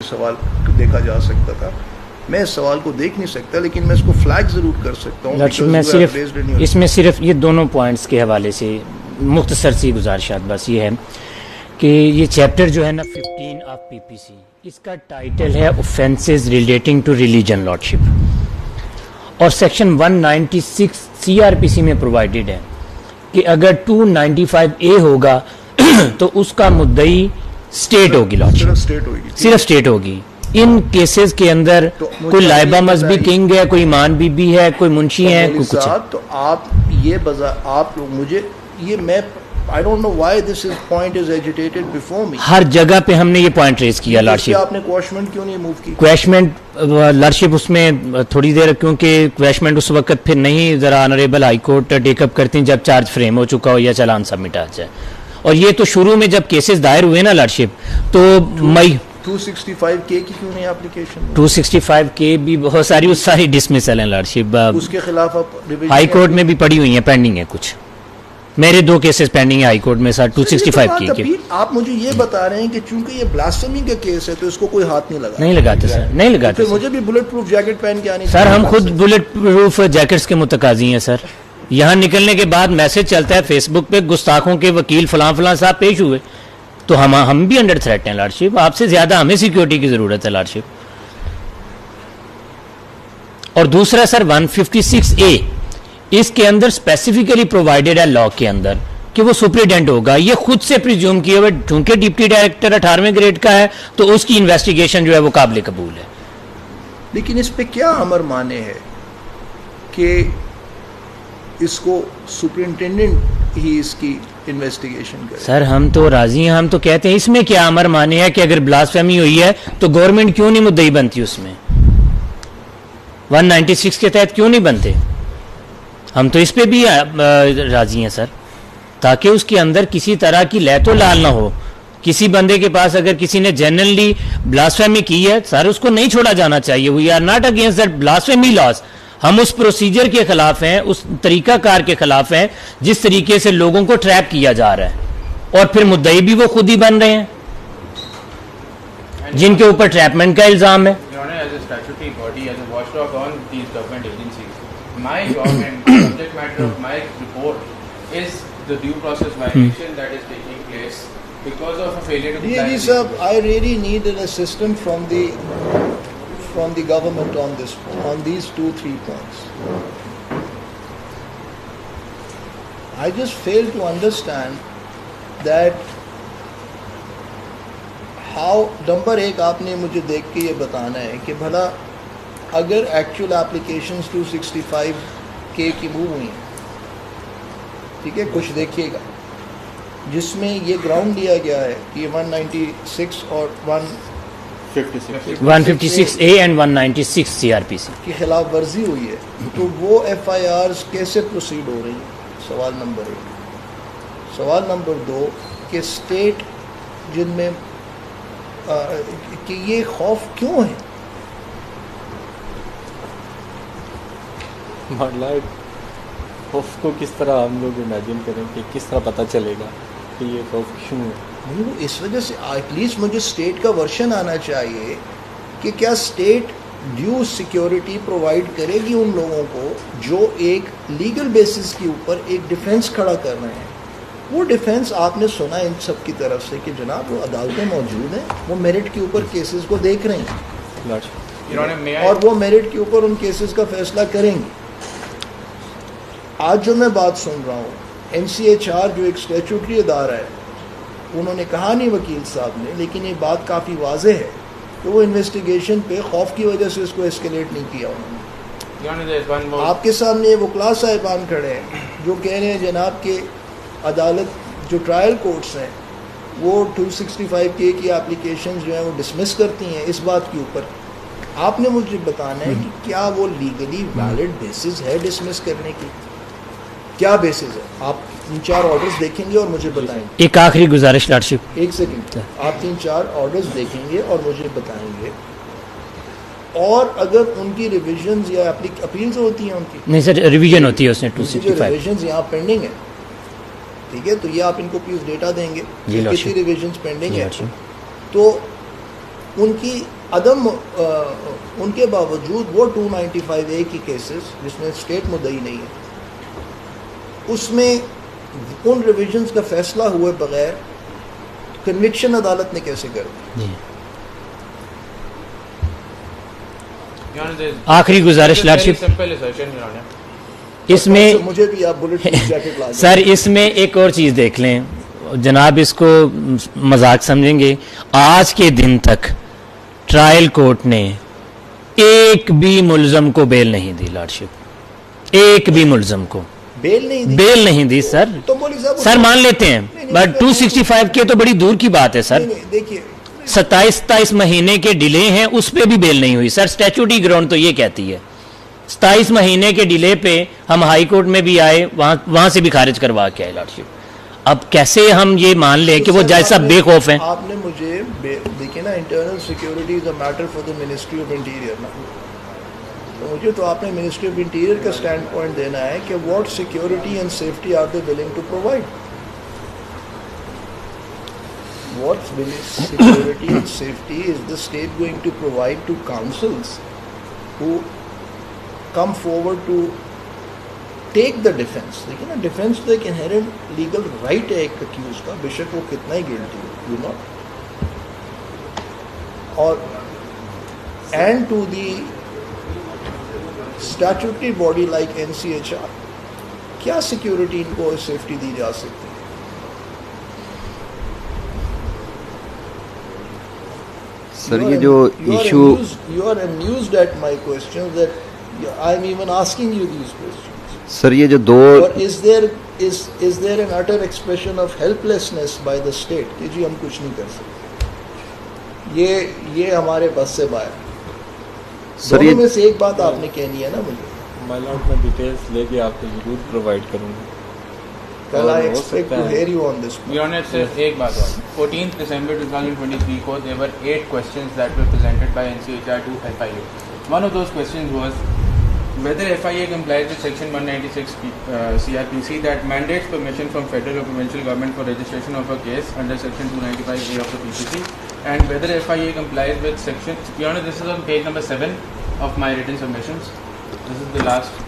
سوال دیکھا جا سکتا تھا. میں اس سوال کو دیکھ نہیں سکتا, لیکن میں اس کو فلیگ ضرور کر سکتا ہوں. میں صرف اس میں صرف یہ دونوں پوائنٹس کے حوالے سے مختصر سی گزارشات بس یہ ہے کہ یہ چیپٹر جو ہے نا 15 آف پی پی سی, اس کا ٹائٹل ہے اوفینسز ریلیٹنگ ٹو ریلیجن لارڈشپ, اور سیکشن 196 سی آر پی سی میں پرووائڈیڈ ہے کہ اگر 295A ہوگا تو اس کا مدعی اسٹیٹ ہوگی, لارڈشپ صرف اسٹیٹ ہوگی. ان کیسز کے اندر کوئی لائبہ مذہبی کنگ ہے, کوئی ایمان بی بی ہے, کوئی منشی ہے, کوئی کچھ ہے. تو آپ یہ آپ لوگ مجھے یہ میں I don't know why this point is agitated before me. ہر جگہ پہ ہم نے یہ پوائنٹ ریز کیا لارڈشپ. آپ نے کوشمنٹ کیوں نہیں موو کی؟ کوشمنٹ لارڈشپ اس میں تھوڑی دیر, کیونکہ کوشمنٹ اس وقت پھر نہیں ذرا آنریبل ہائی کورٹ ٹیک اپ کرتی ہیں جب چارج فریم ہو چکا ہو یا چالان سبمٹ آ جائے. اور یہ تو شروع میں جب کیسز دائر ہوئے نا لارڈشپ تو مئی 265K کی کیوں نہیں اپلیکیشن؟ 265K بھی بہت ساری, اس ساری ڈسمسل ہیں لارڈشپ. اس کے خلاف ہائی کورٹ میں بھی پڑی ہوئی ہیں, پینڈنگ ہے کچھ. میرے 2 کیسز پینڈنگ ہے ہائی کورٹ میں سر 265K کے. آپ مجھے یہ بتا رہے ہیں کہ چونکہ یہ بلاسفیمی کا کیس ہے تو اس کو کوئی ہاتھ نہیں لگا؟ نہیں لگاتے سر, نہیں لگاتے. مجھے بھی بلٹ پروف جیکٹ پہن کے آنی سر, ہم خود بلٹ پروف جیکٹس کے متقاضی ہیں سر. یہاں نکلنے کے بعد میسج چلتا ہے فیس بک پہ, گستاخوں کے وکیل فلاں فلاں صاحب پیش ہوئے, تو ہم بھی انڈر تھریٹ ہیں لارڈشپ. آپ سے زیادہ ہمیں سیکیورٹی کی ضرورت ہے لارڈشپ. اور دوسرا سر 156A, اس کے اندر اسپیسیفکلی پرووائڈیڈ ہے لا کے اندر کہ وہ سپریڈنٹ ہوگا. یہ خود سے پریزیوم کیا ہوا, چونکہ ڈپٹی ڈائریکٹر 18ویں گریڈ کا ہے تو اس کی انویسٹیگیشن جو ہے وہ قابل قبول ہے. لیکن اس پہ کیا امر مانے ہے کہ اس کو سپرنٹینڈنٹ ہی اس کی انویسٹیگیشن کرے؟ سر ہم تو راضی ہیں, ہم تو کہتے ہیں اس میں کیا امر مانے ہے کہ اگر بلاسفیمی ہوئی ہے تو گورنمنٹ کیوں نہیں مدعی بنتی, اس میں 196 کے تحت کیوں نہیں بنتے؟ ہم تو اس پہ بھی راضی ہیں سر, تاکہ اس کے اندر کسی طرح کی لیت و لال نہ ہو. کسی بندے کے پاس اگر کسی نے جنرلی بلاسفیمی کی ہے سر, اس کو نہیں چھوڑا جانا چاہیے. We are not against that blasphemy laws. ہم اس پروسیجر کے خلاف ہیں, اس طریقہ کار کے خلاف ہیں جس طریقے سے لوگوں کو ٹریپ کیا جا رہا ہے, اور پھر مدعی بھی وہ خود ہی بن رہے ہیں جن کے اوپر ٹریپمنٹ کا الزام ہے. My job and subject matter of my report is the due process violation that is taking place because of a failure to comply. Yes, sir. I really need an assistance from the government on these 2-3 points. I just fail to understand that how. Number 1 آپ نے مجھے دیکھ کے یہ بتانا ہے کہ بھلا اگر ایکچوئل اپلیکیشنز 265K کی موو ہوئی ہیں, ٹھیک ہے, کچھ دیکھیے گا جس میں یہ گراؤنڈ دیا گیا ہے کہ 196 اور 156A and 196 CRPC کی خلاف ورزی ہوئی ہے, تو وہ FIRs کیسے پروسیڈ ہو رہی ہیں؟ سوال نمبر 1. سوال نمبر 2 کہ اسٹیٹ جن میں کہ یہ خوف کیوں ہے؟ خوف کو کس طرح ہم لوگ امیجن کریں کہ کس طرح پتہ چلے گا کہ یہ خوف کیوں ہے؟ اس وجہ سے ایٹ لیسٹ مجھے اسٹیٹ کا ورژن آنا چاہیے کہ کیا اسٹیٹ ڈیو سیکیورٹی پرووائڈ کرے گی ان لوگوں کو جو ایک لیگل بیسس کے اوپر ایک ڈیفینس کھڑا کر رہے ہیں. وہ ڈیفینس آپ نے سنا ان سب کی طرف سے کہ جناب وہ عدالتیں موجود ہیں, وہ میرٹ کے اوپر کیسز کو دیکھ رہے ہیں اور وہ میرٹ کے اوپر ان کیسز کا فیصلہ کریں گے. آج جو میں بات سن رہا ہوں, NCHR جو ایک اسٹیچوٹری ادارہ ہے, انہوں نے کہا نہیں وکیل صاحب نے, لیکن یہ بات کافی واضح ہے کہ وہ انویسٹیگیشن پہ خوف کی وجہ سے اس کو اسکیلیٹ نہیں کیا انہوں نے. آپ کے سامنے وہ کلاس صاحبان کھڑے ہیں جو کہہ رہے ہیں جناب کہ عدالت جو ٹرائل کورٹس ہیں وہ 265K کی اپلیکیشنز جو ہیں وہ ڈسمس کرتی ہیں اس بات کے اوپر. آپ نے مجھے بتانا ہے کہ کیا وہ لیگلی ویلڈ بیسز ہے ڈسمس کرنے کی, کیا بیسز ہے؟ آپ 3-4 آرڈرز دیکھیں گے اور مجھے بتائیں گے. ایک آخری گزارش لارڈشپ, 1 سیکنڈ, آپ 3-4 آرڈرز دیکھیں گے اور مجھے بتائیں گے. اور اگر ان کی ریویژنز یا اپیلز ہوتی ہیں ان کی, نہیں سر ریویژن ہوتی ہے اس نے 265 ریویژنز یہاں پینڈنگ ہیں, ٹھیک ہے, تو یہ آپ ان کو پلیز ڈیٹا دیں گے کتنی ریویژنز پینڈنگ ہے, تو ان کی عدم ان کے باوجود وہ 295A کی کیسز جس میں اسٹیٹ مدعی نہیں ہے اس میں ان ریویژنز کا فیصلہ ہوئے بغیر کنوکشن عدالت نے کیسے کر دی؟ آخری گزارش لارڈشپ اس میں مجھے بھی آپ بلٹ جیکٹ لا سر اس میں ایک اور چیز دیکھ لیں جناب اس کو مذاق سمجھیں گے آج کے دن تک ٹرائل کورٹ نے ایک بھی ملزم کو بیل نہیں دی لارڈشپ ایک بھی ملزم کو بیل نہیں دی سر سر مان لیتے ہیں بٹ 265 کے تو بڑی دور کی بات ہے سر دیکھیے 27 مہینے کے ڈیلے ہیں اس پہ بھی بیل نہیں ہوئی سر اسٹیچوٹری گراؤنڈ تو یہ کہتی ہے 27 مہینے کے ڈیلے پہ ہم ہائی کورٹ میں بھی آئے وہاں سے بھی خارج کروا کے آئے لارڈشپ اب کیسے ہم یہ مان لیں کہ وہ جج صاحب بے خوف ہیں آپ نے مجھے دیکھیں نا internal security is a matter for the ministry of interior تو مجھے تو آپ نے منسٹری آف انٹیریئر کا اسٹینڈ پوائنٹ دینا ہے کہ what security and safety are they willing to provide what security and safety is the state going to provide to councils who come forward to take the defense لیکن نا defence تو ایک inherent legal right ہے ایک accuse کا بے شک وہ کتنا ہی گلٹی ہو یو ناٹ اور and to the statutory body like NCHR کیا سیکیورٹی ان کو سیفٹی دی جا سکتی ہے سر یہ جو issue you are amused at my questions that I'm even asking you these questions سر یہ جو دو or is there an utter expression of helplessness by the state کہ جی ہم کچھ نہیں کر سکتے یہ ہمارے بس سے باہر دونوں میں سے ایک بات آپ نے کہنی ہے نا مجھے مائی لارڈ میں ڈیٹیلز لے کے آپ کو ضرور پرووائڈ کروں گا Well, I expect to hear you on this. Your Honor, sir, ایک بات اور 14th December 2023 کو there were 8 questions that were presented by NCHR to FIA. One of those questions was whether FIA complies with section 196 CRPC that mandates permission from federal or provincial government for registration of a case under section 295A of the PCC, and whether FIA complies with section. Your Honor, this is on page number 7 of my written submissions. This is the last